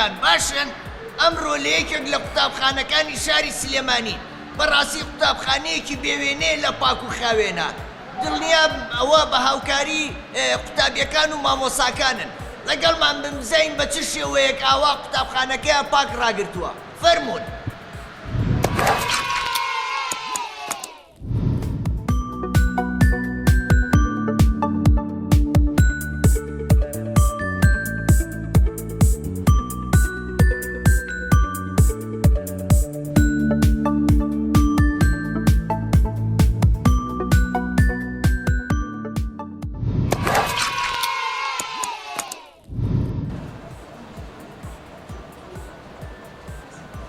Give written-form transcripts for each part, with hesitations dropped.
گیان باشن ئەمڕۆ لە یەکێک لە قوتابخانەکانی شاری سلێمانی بەڕاستی قوتابخانەیەکی بێوێنەیە لە پاک و خاوێنە دڵنیا ئەوە بە هاوکاری قوتابیەکان و مامۆساکانن لەگەڵمان بمزین بە چ شێوەیەک ئاوا قوتابخانەکەیە پاک ڕاگرتووە فەرموون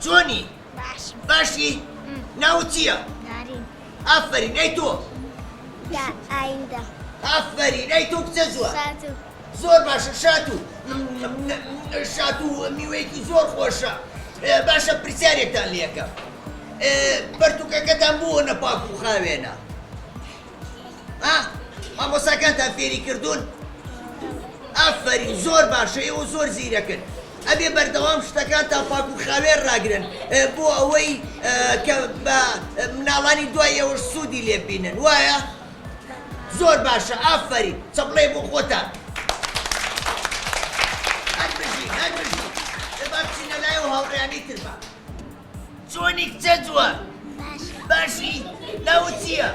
چۆنی؟ باشی؟ ناوت چییە؟ نارین ئافرین ئەی تۆ؟ ئایندا ئافرین ئەی تۆ کچە زووە؟ ساتو زۆر باشە شات و میوەیەکی زۆر خۆشە باشە پرسیارێکتان لێکە پەرتووکەکەتان بووە نەپاک و خاوێنە مامۆساکانتان فێری کردوون؟ ئافرین زۆر باشە ئێوە زۆر زیرەکن ئەبێ بەردەوام شتەکانتان پاک و خاوێن ڕاگرن بۆ ئەوەی کە بە مناڵانی دوای ئێوەش سوودی لێ بینن وایە؟ زۆر باشە ئافرین چەپڵێ بۆ خۆتان هەر بژی با بچینە لای و هاوڕێیانەی تر بە چۆنی کچە جووە؟ باشی ناوت چییە؟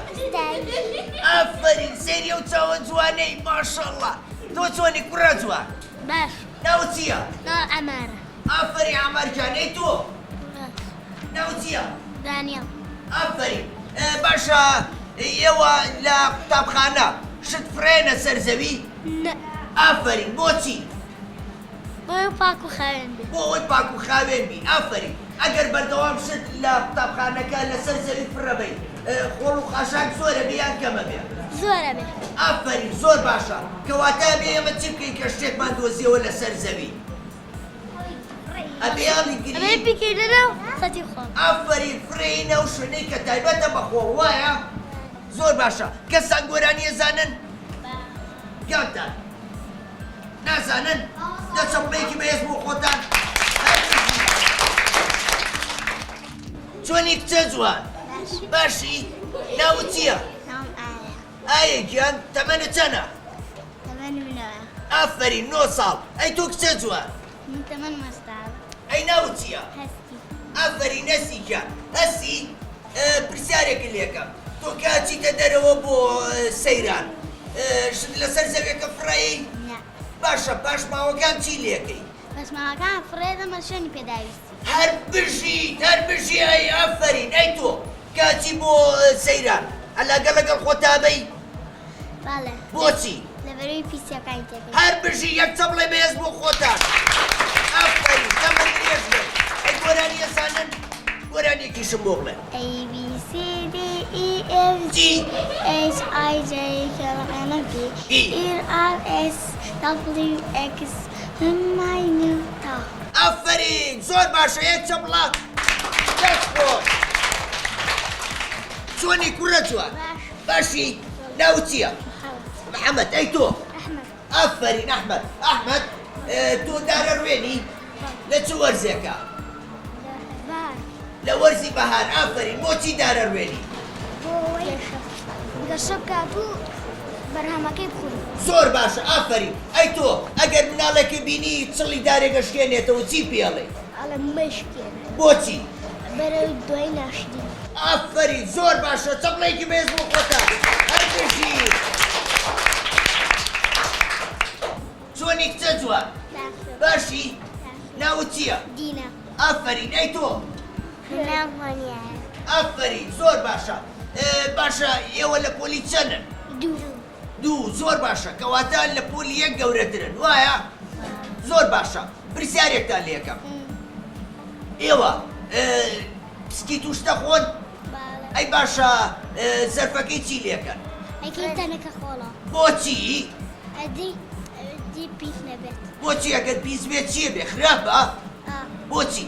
ئافرین سەیری ئەو چاوە جوانەی ماشەڵڵا تۆ چۆنی کوڕە جووە؟ باش ناوت چییە؟ ناو ئەمارە ئافرین عەمەرجان ئەی تۆ؟ ناوت چییە؟ دانیەڵ ئافرین باشە ئێوە لە قوتابخانە شت فرێنە سەرزەوی؟ ئافرین بۆچی؟ بۆی پاک و خاوێن بێ بۆ ئەوەی پاک و خاوێن بی ئافرین ئەگەر بەردەوام شت لە قوتابخانەکە لەسەر زەوی پڕەبەی خۆڵ و خاشاک زۆرە بێ یان کەمە بێ؟ زۆرە بێ ئافرین زۆر باشە کەواتە بێ ئێمە چی بکەین کە شتێکمان دۆزیەوە لەسەر زەوی ئەبێ یاڵی ئەمێ گری بکەینەوە خەتی خۆم ئافرین فرێینە و شوێنەی کە تایبەتە بەخۆ وایە؟ زۆر باشە کەسان گۆرانیە زانن؟ گیانتان نازانن؟ دە چەپڵەیەکی بەهێز بۆ خۆتان چۆنی کچە جوان؟ باشی؟ ناوت چییە؟ ناوم ئایا ئایا گیان تەمەنە چەنە؟ تەمەن منەوە ئافرین 9 ساڵ ئەی تۆ کچە جوان؟ من تەمەن مەستاوە ئەی ناوت چییە؟ هەستی ئافرین هەسی گیان هەسی پرسیارێکی لێکەم تۆ کە چیتە دەرەوە بۆ سەیران شت لەسەر زەویەکە فڕایی؟ نە باشە پاش ماوەکان چی لێکەی؟ بەسماوەکان فڕێدەمە شوێنی پێداویستی هەر بژی ئەی ئافرین ئەی تۆ کاچی بۆ سەیران ئەلاگە لەگەڵ خۆتابەی؟ باڵێ بۆچی؟ لەبەرەوەی پیسەکانی تێکەی هەر بژی یەک چەپڵێ بەهێز بۆ خۆتان ئافرین تەمەن درێژ بێت ئەی گۆرانیە زانن؟ گۆرانیەکیشم بۆ بڵێن A B C D E F G H I J K L M N P E. R S W X My new talk. ئافرین زۆر باشە یەک چەپڵە دەست خۆش چۆنی کوڕە جوان؟ باشی ناوت چییە؟ محەممەد ئەی تۆ؟ أحمد ئافرین ئەحمەد ئەحمەد تۆ دارە ڕوێنی لە چ وەرزێکە؟ بار لە وەرزی بەهار ئافرین بۆچی دارە ڕوێنی؟ بۆی گەشەکە بوو بەرهەمەکەی بخوێن زۆر باشە ئافرین ئەی تۆ ئەگەر مناڵێکی بینی چڵی دارێکە شکێنێتەوە چی پێڵێ؟ ئەڵە مشکێن بۆچی؟ بەرەوەی دوای ناشتی ئافرین زۆر باشە چەپڵێکی بێز بۆ خۆتان هەر بژی چۆنی کچە جوان؟ باشی؟ ناوت چییە؟ دینە ئافرین ئەی تۆ؟ ناوانیایە ئافرین زۆر باشە باشە ئێوە لە پۆلی چەندن؟ دوو زۆر باشە کەواتە لە پۆلی یەک گەورەترن وایە؟ زۆر باشە پرسیارێکتان لێکەم ئێوە پسکی توشتە خۆن؟ ئەی باشە زەرفەکەی چی لێکەن؟ ئەیکەی تەنەکە خۆڵە بۆچی؟ ئەدی پیس نەبێت بۆچی ئەگەر پیس بێت چیە بێ خراپە؟ بۆچی؟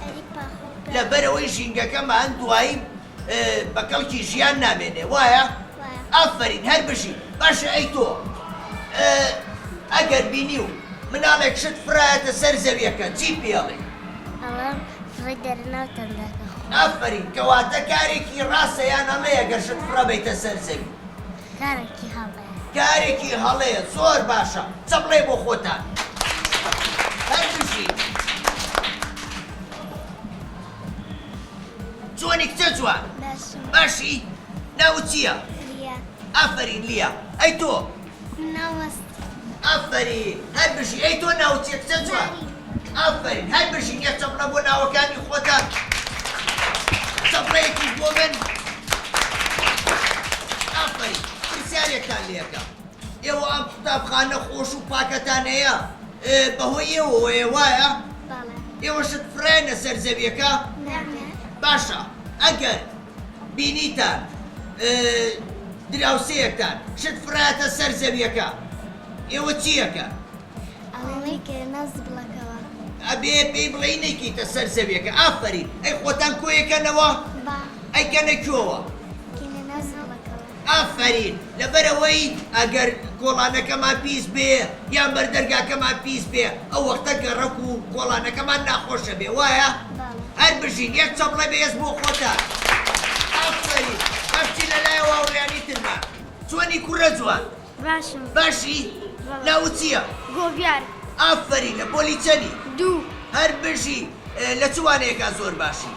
ئەدی پاخۆ لەبەرەوەی ژینگەکەمان دوایی بەکەڵکی ژیان نامێنێ وایە؟ ئافرین هەر بژی باشە ئەی تۆ ئەگەر بینی و مناڵێک شت فرایەتە سەر زەویەکە چی پێڵێ؟ ئەوەم ڕێی دەرناوتان دەکە. ئافرین کەواتە کارێکی ڕاستە یان هەڵەیە گەر شت فڕە بێتە سەر زەوی؟ کارێکی هەڵەیە. کارێکی هەڵەیە زۆر باشە چەپڵێ بۆ خۆتان هەر بژین جوانی کچە جوان باشم. باشی ناو چییە؟ لیا. ئافرین لیا ئەی تۆ ناوەست. ئافرین هەر بژی ئەی تۆ ناو چیە کچە جوان؟ ئافرین هەر بژین یەک چەپڵە بۆ ناوەکانی خۆتان چەپڵەیەکی بۆ من ئافرین پرسیارێکتان لێەکە ئێوە ئەم قوتابخانە خۆش و پاکەتان هەیە بەهۆی ئێوەیە وایە؟ بەڵێ. ئێوە شت فرێنە سەر زەویەکە؟ نامێ. باشە ئەگەر بینیتان دراوسەیەکتان شت فرایەتە سەر زەویەکە ئێوە چیەکە؟ ئەوەی کە نەز بڵەکەوە. ئەبێ پێی بڵێ نەیکەیتە سەر زەویەکە ئافرین ئەی خۆتان کۆیەکەنەوە با. ئەیکەنە کوێوە؟ کینە نەز بڵەکەوە. ئافرین لەبەرەوەی ئەگەر کۆڵانەکەمان پیس بێ یان بەردەرگاکەمان پیس بێ ئەو وەختە گەڕەک و کۆڵانەکەمان ناخۆشە بێ وایە؟ بەڵێ. هەر بژین یەک چەپڵە بێز بۆ خۆتان ئافرین ئەفچی لەلایەوە هاوڕێیانی ترمان چۆنی کوڕە جوان باشم. باشی ناو چییە؟ گۆڤیار. ئافرین لە پۆلی چەندی؟ دوو. هەر بژی لە چوانەیەکە زۆر باشی؟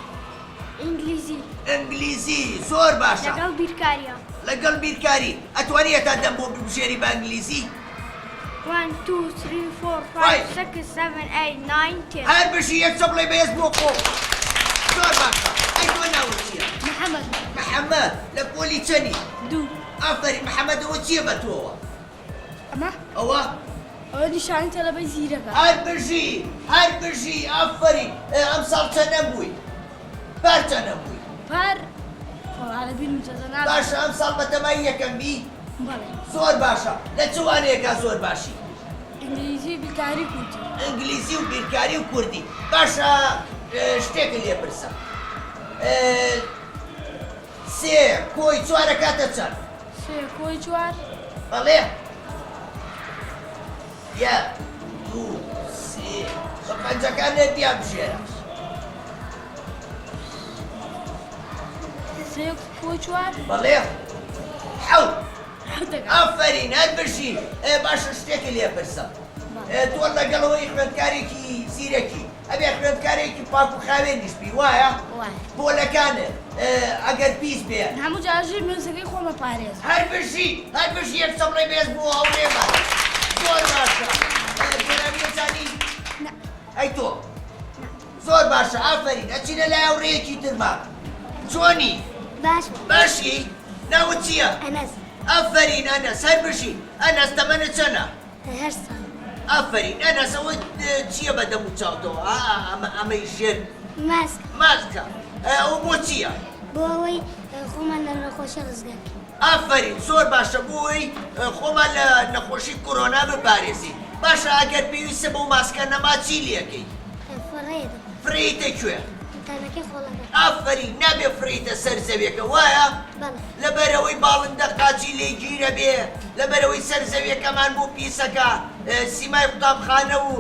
ئینگلیزی. ئەنگلیزی زۆر باشە لەگەڵ بیرکاریە. لەگەڵ بیرکاری ئەتوانیە تا دەم بۆ بژێری بە ئەنگلیزی؟ 1 2 3 4 Right. 5 6 7 8 9 10. هەر بژی یەک چەپڵی بەهێز بۆ خۆ زۆر باشە ئەی تۆ ناوت چییە؟ محەممەد. محەممەد لە پۆلی چەندی؟ دوو. ئافرین محەممەدەوە چییە بە تۆوە؟ ئەمە ئەوە ئەوە نیشانی تەلەبەی زیرەکە. هەر بژی ئافرین ئەم ساڵ چەند نەبووی؟ پار چەند نەبووی؟ پەر وەڵا بینم جەزە نابێت. باشە ئەم ساڵ بەتەمای یەکەم بی؟ بەڵێ. زۆر باشە لە چوانەیەکە زۆر باشی؟ ئینگلیزی بیرکاری کوردی. ئەنگلیزی و بیرکاری و کوردی باشە شتێکە لێ پرسە سێ کۆی چوارە کاتە چەند؟ سێ کۆی چوار. بەڵێ یەک دوو سێ بە پەنجەکان نەدیا بژێرە سێ کۆی چوار. بەڵێ حەوت حوتەکە. ئافرین هەر بژی باشە شتێکی لێ پرسە تۆ لەگەڵەوەی خوێندکارێکی زیرەکی ئەبێ خوێندکارێکی پاک و خاوێنیش بی وایە؟ وای. پۆلەکانت ئەگەر پیس بێ هەموو جاژی مێزەکەی خۆمە پارێز. هەر بژی یەک چەپڵی بێز بۆ هەوڵێمان زۆر باشە گەرەبێزانی ئەی تۆ زۆر باشە ئافرین ئەچی لە لای هاوڕێیەکی ترمان چۆنی؟ باش. باشی ناوت چییە؟ ئەنەس. ئافرین ئەنەس هەر بژی ئەنەس تەمەنت چەندە؟ هەر ساڵ. ئافرین ئەنەس ئەوە چییە بە دەم و چاوتەوە ئەمەی ژێر ماسک. ماسکە ئەو بۆ چییە؟ بۆ ئەوەی خۆمان لە نەخۆشی ڕزگاکەین. ئافرین زۆر باشە بۆی خۆمان لە نەخۆشی کۆرۆنا بپارێزی باشە ئەگەر پێویستە بۆ ماسکە نەما چی لێەکەی؟ فڕێدە. فریتە کوێ؟ تانەکەی خۆڵەکە. ئافرین نابێ فریتە سەر زەویەکە وایە؟ بەڵێ. لەبەرەوەی باڵندە قاچی لێگیرە بێ لەبەرەوەی سەر زەویەکەمان بۆ پیسەکە سیمای قوتابخانە و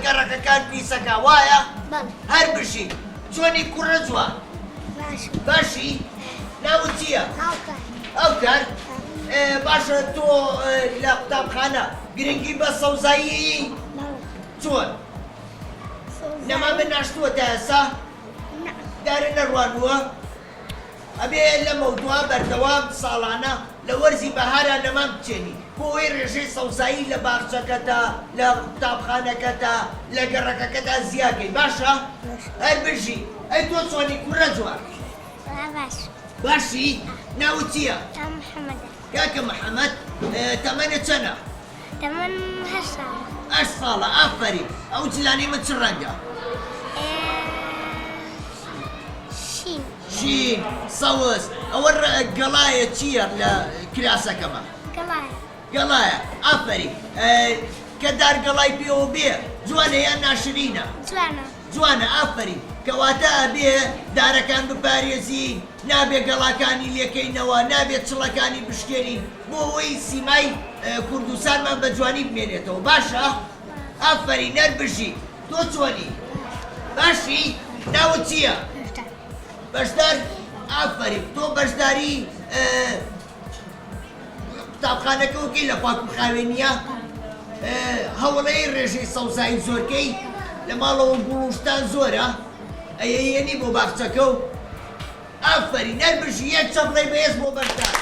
گەڕەکەکان پیسەکە وایە؟ بەڵێ. هەر بژی چۆنی کوڕە جوان باش. باشی ناوت چییە؟ هاوکار. ئەوکار باشە تۆ لە قوتابخانە گرنگی بە سەوزایی بەڵێ. چۆن؟ نەما من ناشتووە تا ئێستا؟ دارە نەڕوانووە؟ ئەبێ لە مەوتووە بەردەوام ساڵانە لە وەرزی بەهارە نەمام بچێنی بۆ ئەوەی ڕێژەی سەوزایی لە باخچەکەتە لە قوتابخانەکەتە لە گەڕەکەکەتا زیاکەی باشە؟ هەر بژی ئەی تۆ چۆنی کوڕە جوان باش. باشی ناوت چییە؟ تا محەممەدە. کاکە محەممەد تەمەنت چەندە؟ تەمەن هەر ساڵ. 8 ساڵە ئافرین ئەو جلانی من چ ڕەنگە؟ شین. شین سەوز ئەوە گەڵایە چییە لە کراسەکەمە؟ گەڵایە. گەڵایە ئافرین کە دارگەڵای پێوە بێ جوانە یان ناشرینە؟ جوانە. جوانە ئافرین کەواتە ئەبێ دارەکان بپارێزی نابێ گەڵاکانی لێکەینەوە نابێت چڵەکانی بشکێنین بۆ ئەوەی سیمای کوردستانمان بە جوانی بمێنێتەوە باشە؟ ئافەری نەربژی تۆ چۆنی باشی ناوت چییە بەشدار ئافەری تۆ بەشداری قوتابخانەکەوەکەی لە پاکوخاوێنیە هەوڵەی ڕێژەی سەوزایی زۆرکەی لە ماڵەوە گوڵوشتان زۆرە ئەیەنی بۆ باخچەکە و ئافەری نەربژی یەک چەپڵەی بەهێز بۆ بەشدار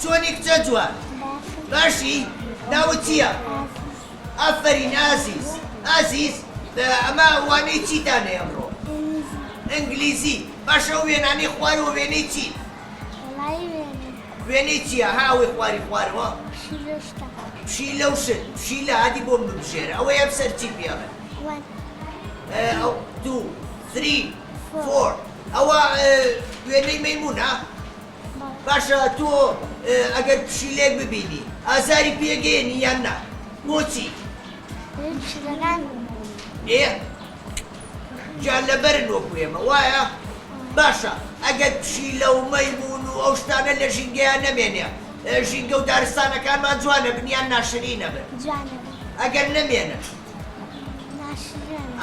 چۆنی کچە جوان باشی ناوت چییە ئافەرین ئازیز ئازیز ئەمە وانەی چیتانە ئەمڕۆ ئەنگلیزی باشە وێنانەی خوارەوە وێنەی چی وێنەی چییە هاوی خواری خوارەوە پشی لەو شت پشی لە عادی بۆم ببژێرە ئەوە یەم سەر چی پێڵێ ئەو 2 3 4 ئەوە وێنەی مەیمونە باشە تۆ ئەگەر پشی لێک ببینی ئازاری پێگەێنی یان نا بۆچی جان لەبەرن وەکو ئێمە وایە باشە ئەگەر پشی لەو مەیمون و ئەو شتانە لە ژینگەیان نەمێنێ ژینگە و دارستانەکانمان جوانە بنیان ناشرینە بن ئەگەر نەمێنن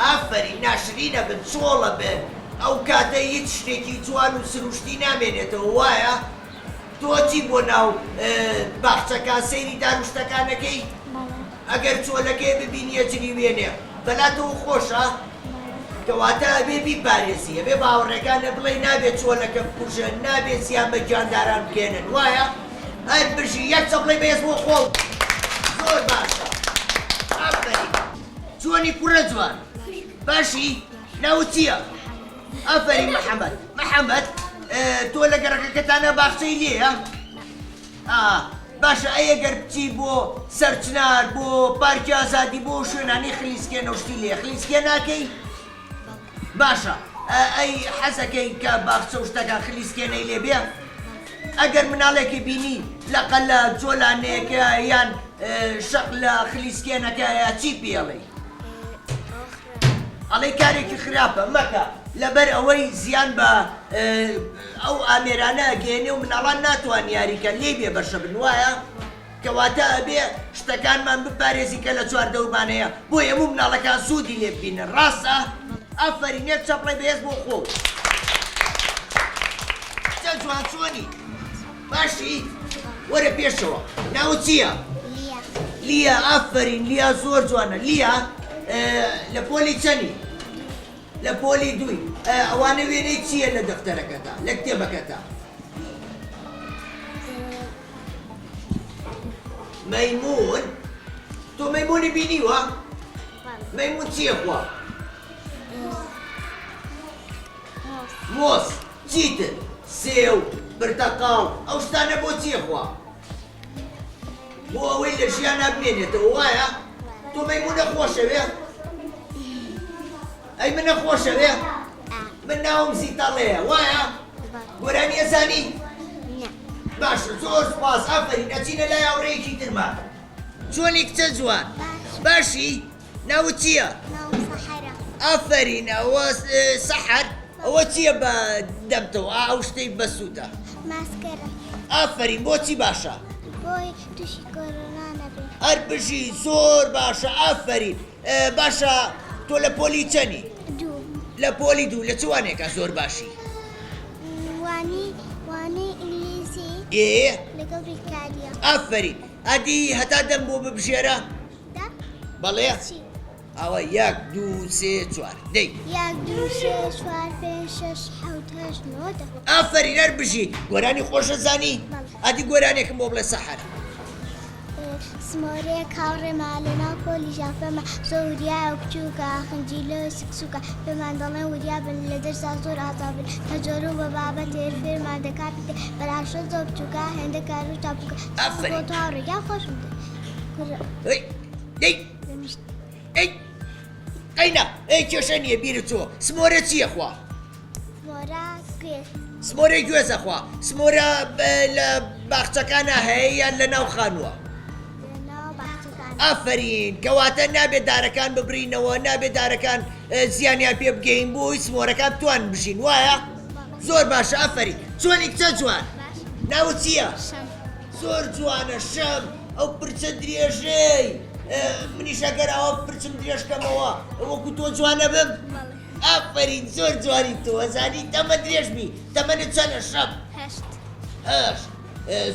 ئافەری ناشرینە بن چۆڵە بن ئەو کاتە هیچ شتێکی جوان و سروشتی نامێنێتەوە وایە تۆچی بۆ ناو باخچەکان سەیری داروشتەکانەکەی ئەگەر چۆلەکەی ببینیە جلی وێنێ بەلاتەوە خۆشە کەواتە ئەبێ بیپارێزی ئەبێ باوەڕێکانە بڵێ نابێت چۆلەکە بکوژن نابێت زیان بە گیانداران بکێنن وایە هەر بژی یەک چەپڵەی بەهێز بۆ خۆڵ زۆر باشە ئافەری چۆنی کوڕە جوان باشی ناوت چییە ئافەری محەممەد محەممەد تۆ لە گەڕەکەکەتانە باخچەی لێیە باشە ئەگەر بچی بۆ سەرچنار بۆ پارکی ئازادی بۆ شوێنانی خلیسکێنە و شتی لێ خلیسکێ ناکەی باشە ئەی حەزەکەی کە باخچە و شتەکان خلیسکێنەی لێ بێ ئەگەر مناڵێکی بینی لەقەل لە جۆلانەیەکە یان شەق لە خلیسکێنەکە چی پێڵێ ئەڵێ کارێکی خراپە مەکە لەبەر ئەوەی زیان بە ئەو ئامێرانە گەێنێ و مناڵان ناتوان یاریکە لێ بێ بەشە بن وایە کەواتە ئەبێ شتەکانمان بپارێزی کە لە چواردەومانەیە بۆ هەموو مناڵەکان سوودی لێ ببینن ڕاستە ئافەرین یەک چەپڵەی بەهێز بۆ خۆ چە جوان چۆنی باشی وەرە پێشەوە ناوت چییە لیا ئافەرین لیا زۆر جوانە لیا لە پۆلی چەنی لە پۆلی دوی ئەوانە وێنەی چییە لە دەفتەرەکەتا لە کتێبەکەتا مەیمون تۆ مەیمونی بینیوە مەیمون چییە خوا مۆز چیتر سێو برتەقاڵ ئەو شتانە بۆ چییە خوا بۆ ئەوەی لە ژیانە بمێنێتەوە وایە تۆ مەیمونە خۆشەوێ ئەی منە خۆشەوێ من ناوم زیتەڵەیە وایە گۆرانی ئەزانی باشە زۆر سپاس ئافەرین ئەچینە لای هاوڕێیەکی ترمان چۆنی کچە جوان باشی ناوت چییە ئافەرین ئەوە سەحەر ئەوە چییە بە دەمتەوە ئەو شتەی بەسوودە ماسکەرە ئافەرین بۆچی باشە بۆی تووشی کۆرۆنا نەبێت هەر بژی زۆر باشە ئافەرین باشە تۆ لە پۆلی چەنی لە پۆلی دوو لە چوانێکە زۆر باشی وانی ئینگلیزی لەگەڵ بریکاریە ئافەرین ئەدی هەتا دەم بۆ ببژێرە بەڵێ ئەوە 1 2 3 4 دەی 1 2 3 4 5 6 7 8 9 ئافەرین هەر بژی گۆرانی خۆشە زانی ئەدی گۆرانێکم بۆ بڵێ سەحەر سمۆرەیە کاوڕێما لەناو پۆلی ژافەمە زۆر وریایە بچووکە خنجیلە سکسوکە پێمان دەڵێن وریا بن لە دەرسا زۆر ئازا بن کە جۆر و بە بابەت هێر فێرمان دەکات بەراشە زۆر بچووکە هێندە کار و تاپوکە بۆ تۆ ڕێگا خۆشم قەینا ئەی کێشە نییە بیرت چۆ سمۆرە چییە خوا سمۆرە گوێزە خوا سمۆرە لە باخچەکانە هەیە یان لە ناو خانووە ئافەرین کەواتە نابێت دارەکان ببرینەوە نابێت دارەکان زیانیان پێ بگەین بۆی سمۆرەکان توان بژین وایە زۆر باشە ئافەرین چۆنی کچە جوان ناوت چییە زۆر جوانە شەم ئەو پرچە درێژەی منیش ئەگەر ئەوە پرچم درێژکەمەوە وەکو تۆ جوانە بم ئافرین زۆر جوانی تۆ ئەزانی تەمە درێژبی تەمەنت چەنە شەم هەشت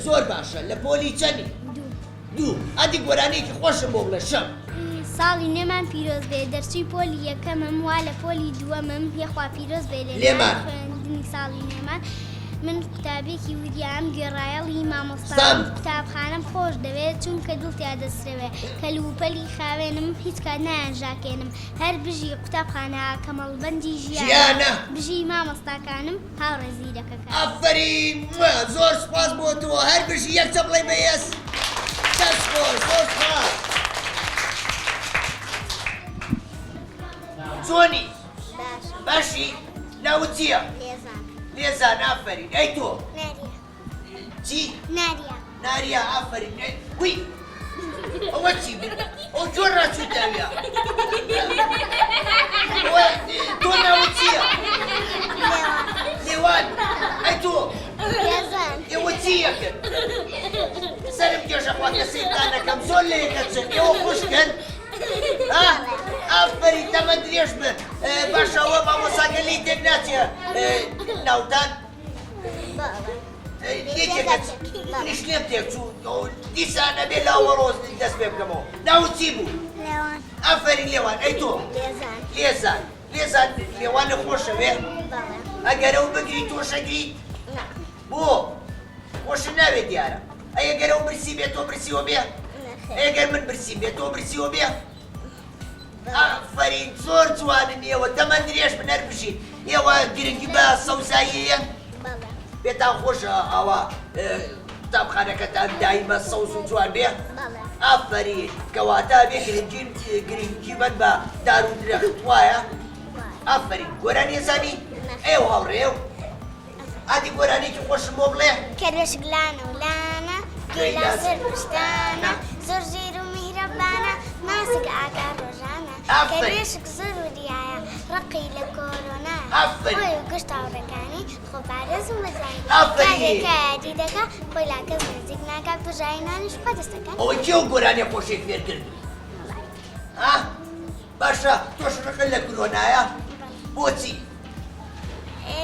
زۆر باشە لە پۆلی چەنی دوو ئەدی گۆرانەیەکی خۆشم بۆ بڵێ شەم ساڵی نێمان پیرۆز بێ دەرچووی پۆلی یەکەمم وا لە پۆلی دووەمم پێخوا پیرۆز بێ لێمان خوێندنی ساڵی نێمان من قوتابێکی وریام گێڕایەڵی مامۆستام قوتابخانەم خۆش دەوێت چونکە دڵتیا دەسرەوێ کە لوپەلی خاوێنم هیچ کات نایانژاکێنم هەر بژی قوتابخانە کەمەڵبەندی ژیانە بژی مامۆستاکانم هاوڕێزیرەکەکە ئافرین زۆر سپاس بۆ تۆ هەر بژی یەک چەپڵی بەهێز دەست خۆش زۆر سپاس چۆنی باشی ناوت چییە لێزان ئافرین ئەی تۆ چی ناریا ئافرین وی ئەوە چی ئەو جۆر ڕاچووتەویە تۆ ناوت چییە لێوان ئەی تۆ ئێوە چی یەکن سەرم گێژە خوا کە سەیتانەکەم زۆر لە یەکەچن ئێوە خوشکن ئافرین تەمە درێژ بن باشەوە مامۆساکە لی تێک ناچێ ناوتان منیش لێم تێک چوو دیسانە بێ لاوە ڕۆز دەست پێ بکەمەوە ناوت چی بوو ئافرین لێوان ئەی تۆ لێزان لێوانە خۆشەوێ ئەگەرە و بگری تۆشەگری بۆ خۆشە ناوێت دیارە ئەگەرە و برسی بێت تۆ برسیوە بێ ئەگەر من برسیم بێت تۆ برسیوە بێ ئافرین زۆر جوانن ئێوە دەمە درێژ بن هەر بژین ئێوە گرنگی بە سەوزاییە پێتان خۆشە ئەوە قوتابخانەکەتان دایمە سەوز و جوان بێ ئافرین کەواتە بێ گرنگی من بە دار و درەخت وایە ئافرین گۆران ێزانی ئێوە هەوڕێو ئادی گۆرانێکی خۆشم بۆ بڵێ کەرێشک لانە و لانە گێلا سەر پشتانە زۆر ژێر و میهرەبانە ماسک ئاگا ڕۆژانە کەرێشک زۆر وریایە ڕقی لە کۆرۆنا خۆی و گشت هاوڕێکانی خۆپارێز و مەزانی کارێکە یادی دەکا خۆی لا کەس نزیک ناکات و ژاینانیش خوا دەستەکەن ئەوەی کێ و گۆرانێ خۆشێک فێر کرد باشە تۆش ڕقل لە کۆرۆنایە بۆچی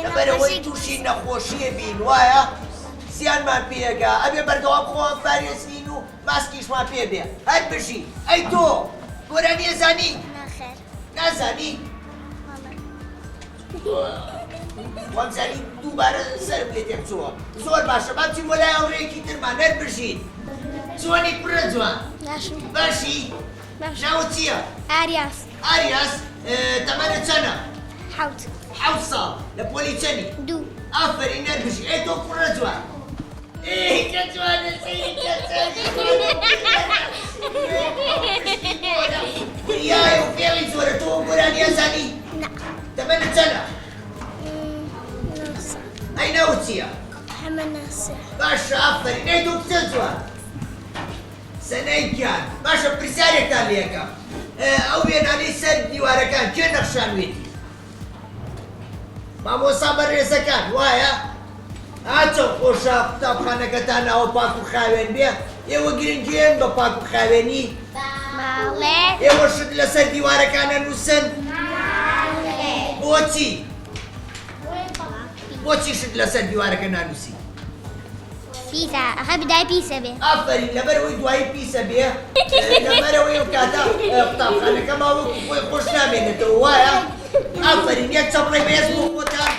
لەبەرەوەی تووشی نەخۆشیە بین وایە زیانمان پێگا ئەبێ بەردەوام خۆم پارێزین و ماسکیشمان پێ بێ هەر بژی ئەی تۆ گۆرانی ئەزانی نازانی وەمزانی دووبارە سەرم لێ تێبچووە زۆر باشە بامچین بۆ لای هاوڕێیەکی ترمان هەر بژین جوانی کوڕە جوان باشی ناوت چییە ئاریاس تەمەنت چەنە حەوت ساڵ لە پۆلی چەنی ئافرین هەر بژی ئەی تۆ کوڕە جوان کە جوانە وریایە و فێڵی زۆرە تۆ گۆرانی ئەزانی تەمەنت چەنە ئەی ناوت چییە باشە ئافرین ئەی تۆ کچە جوان سەنەیکیان باشە پرسیارێکتان لێ یەکەم ئەو وێنانەی سەر دیوارەکان کێ نەخشانوێتی مامۆستا بەڕێزەکان وایە چەند خۆشە قوتابخانەکەتان ئەوە پاک و خاوێن بێ ئێوە گرنگیان بە پاک و خاوێنی ئێوە شت لەسەر دیوارەکانە نووسن بۆچی شت لەسەر دیوارەکە نانووسی ئەخە بدای پیسە بێ ئافرین لەبەرەوەی دوایی پیسە بێ لەبەرەوەی ئەو کاتە قوتابخانەکە ماوەکو خۆی خۆش نامێنێتەوە وایە ئافرین یەک چەپڵی بەهێز بۆ خۆتان